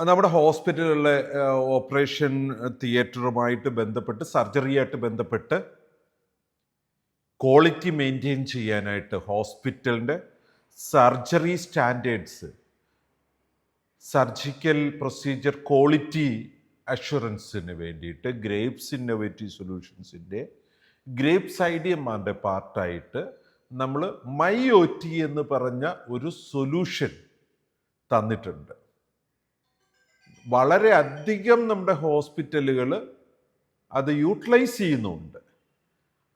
നമ്മുടെ ഹോസ്പിറ്റലുകളിലെ ഓപ്പറേഷൻ തിയേറ്ററുമായിട്ട് ബന്ധപ്പെട്ട് സർജറിയായിട്ട് ബന്ധപ്പെട്ട് ക്വാളിറ്റി മെയിൻറ്റെയിൻ ചെയ്യാനായിട്ട് ഹോസ്പിറ്റലിൻ്റെ surgery standards, surgical procedure quality അഷുറൻസിന് വേണ്ടിയിട്ട് ഗ്രേപ്സ് ഇന്നോവേറ്റീവ് സൊല്യൂഷൻസിൻ്റെ ഗ്രേപ്സ് ഐഡിയമാരുടെ പാർട്ടായിട്ട് നമ്മൾ MyOT എന്ന് പറഞ്ഞ ഒരു സൊല്യൂഷൻ തന്നിട്ടുണ്ട്. വളരെ അധികം നമ്മുടെ ഹോസ്പിറ്റലുകൾ അത് യൂട്ടിലൈസ് ചെയ്യുന്നുണ്ട്.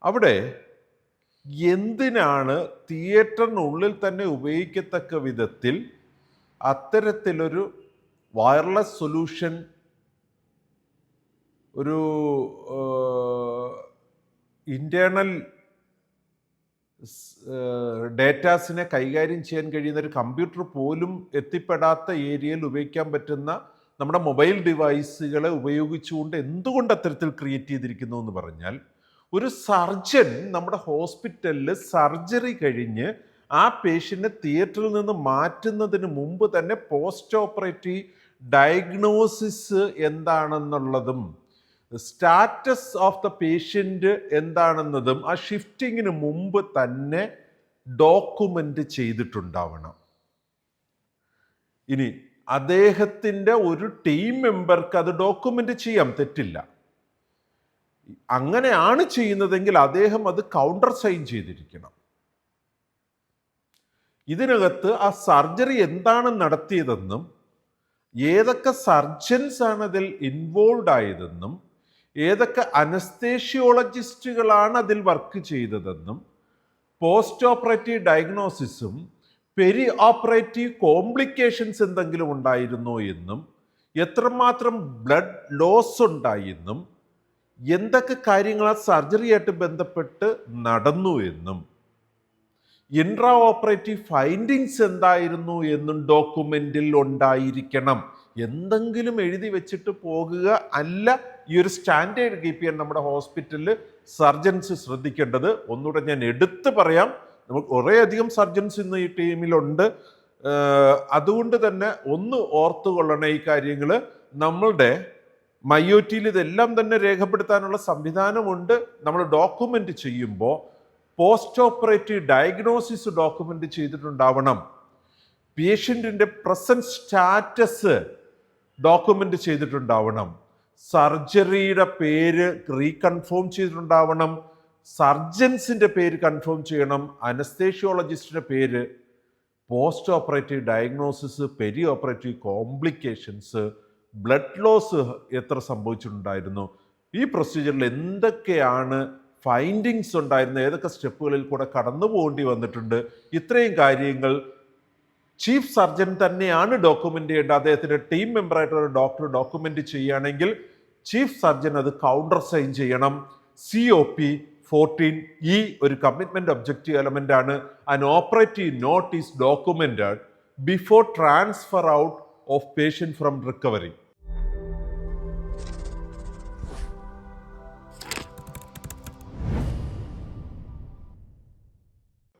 അവിടെ എന്തിനാണ് തിയേറ്ററിനുള്ളിൽ തന്നെ ഉപയോഗിക്കത്തക്ക വിധത്തിൽ അത്തരത്തിലൊരു വയർലെസ് സൊല്യൂഷൻ, ഒരു ഇൻറ്റേർണൽ ഡേറ്റാസിനെ കൈകാര്യം ചെയ്യാൻ കഴിയുന്ന ഒരു കമ്പ്യൂട്ടർ പോലും എത്തിപ്പെടാത്ത ഏരിയയിൽ ഉപയോഗിക്കാൻ പറ്റുന്ന നമ്മുടെ മൊബൈൽ ഡിവൈസുകളെ ഉപയോഗിച്ചുകൊണ്ട് എന്തുകൊണ്ട് അത്തരത്തിൽ ക്രിയേറ്റ് ചെയ്തിരിക്കുന്നു എന്ന് പറഞ്ഞാൽ, ഒരു സർജൻ നമ്മുടെ ഹോസ്പിറ്റലിൽ സർജറി കഴിഞ്ഞ് ആ പേഷ്യൻറ്റിനെ തിയേറ്ററിൽ നിന്ന് മാറ്റുന്നതിന് മുമ്പ് തന്നെ പോസ്റ്റ് ഓപ്പറേറ്റീവ് ഡയഗ്നോസിസ് എന്താണെന്നുള്ളതും സ്റ്റാറ്റസ് ഓഫ് ദ പേഷ്യൻ്റ് എന്താണെന്നതും ആ ഷിഫ്റ്റിങ്ങിന് മുമ്പ് തന്നെ ഡോക്യുമെൻ്റ് ചെയ്തിട്ടുണ്ടാവണം. ഇനി അദ്ദേഹത്തിൻ്റെ ഒരു ടീം മെമ്പർക്ക് അത് ഡോക്യുമെൻ്റ് ചെയ്യാം, തെറ്റില്ല. അങ്ങനെയാണ് ചെയ്യുന്നതെങ്കിൽ അദ്ദേഹം അത് കൗണ്ടർ സൈൻ ചെയ്തിരിക്കണം. ഇതിനകത്ത് ആ സർജറി എന്താണ് നടത്തിയതെന്നും ഏതൊക്കെ സർജൻസ് ആണ് അതിൽ ഇൻവോൾവ് ആയതെന്നും ഏതൊക്കെ അനസ്തേഷ്യോളജിസ്റ്റുകളാണ് അതിൽ വർക്ക് ചെയ്തതെന്നും പോസ്റ്റ് ഓപ്പറേറ്റീവ് ഡയഗ്നോസിസും പെരി ഓപ്പറേറ്റീവ് കോംപ്ലിക്കേഷൻസ് എന്തെങ്കിലും ഉണ്ടായിരുന്നോ എന്നും എത്രമാത്രം ബ്ലഡ് ലോസ് ഉണ്ടായെന്നും എന്തൊക്കെ കാര്യങ്ങൾ ആ സർജറിയായിട്ട് ബന്ധപ്പെട്ട് നടന്നു എന്നും ഇൻട്രാ ഓപ്പറേറ്റീവ് ഫൈൻഡിങ്സ് എന്തായിരുന്നു എന്നും ഡോക്യുമെന്റിൽ ഉണ്ടായിരിക്കണം. എന്തെങ്കിലും എഴുതി വെച്ചിട്ട് പോകുക അല്ല ഈ ഒരു സ്റ്റാൻഡേർഡ് കീപ്പ് ചെയ്യാൻ നമ്മുടെ ഹോസ്പിറ്റലിൽ സർജൻസ് ശ്രദ്ധിക്കേണ്ടത്. ഒന്നുകൂടെ ഞാൻ എടുത്തു പറയാം, നമുക്ക് കുറേയധികം സർജൻസ് ഇന്ന് ഈ ടീമിലുണ്ട്. അതുകൊണ്ട് തന്നെ ഒന്ന് ഓർത്തുകൊള്ളണ ഈ കാര്യങ്ങൾ. നമ്മളുടെ MyOTയിൽ ഇതെല്ലാം തന്നെ രേഖപ്പെടുത്താനുള്ള സംവിധാനമുണ്ട്. നമ്മൾ ഡോക്യുമെന്റ് ചെയ്യുമ്പോൾ പോസ്റ്റ് ഓപ്പറേറ്റീവ് ഡയഗ്നോസിസ് ഡോക്യുമെന്റ് ചെയ്തിട്ടുണ്ടാവണം. പേഷ്യൻറ്റിൻ്റെ പ്രസന്റ് സ്റ്റാറ്റസ് ഡോക്യുമെന്റ് ചെയ്തിട്ടുണ്ടാവണം. സർജറിയുടെ പേര് റീകൺഫേം ചെയ്തിട്ടുണ്ടാവണം. സർജൻസിൻ്റെ പേര് കൺഫേം ചെയ്യണം. അനസ്തേഷ്യോളജിസ്റ്റിൻ്റെ പേര്, post operative diagnosis, peri operative complications, blood loss എത്ര സംഭവിച്ചിട്ടുണ്ടായിരുന്നു, ഈ പ്രൊസീജിയറിൽ എന്തൊക്കെയാണ് ഫൈൻഡിങ്സ് ഉണ്ടായിരുന്ന, ഏതൊക്കെ സ്റ്റെപ്പുകളിൽ കൂടെ കടന്നു പോകേണ്ടി വന്നിട്ടുണ്ട്, ഇത്രയും കാര്യങ്ങൾ ചീഫ് സർജൻ തന്നെയാണ് ഡോക്യുമെന്റ് ചെയ്യേണ്ടത്. അദ്ദേഹത്തിൻ്റെ ടീം മെമ്പറായിട്ടുള്ള ഡോക്ടർ ഡോക്യുമെന്റ് ചെയ്യുകയാണെങ്കിൽ ചീഫ് സർജൻ അത് കൗണ്ടർ സൈൻ ചെയ്യണം. COP 14E ഒരു കമ്മിറ്റ്മെന്റ് ഒബ്ജക്റ്റീവ് എലമെന്റ് ആണ്. An operative note is documented before transfer out of patient from recovery.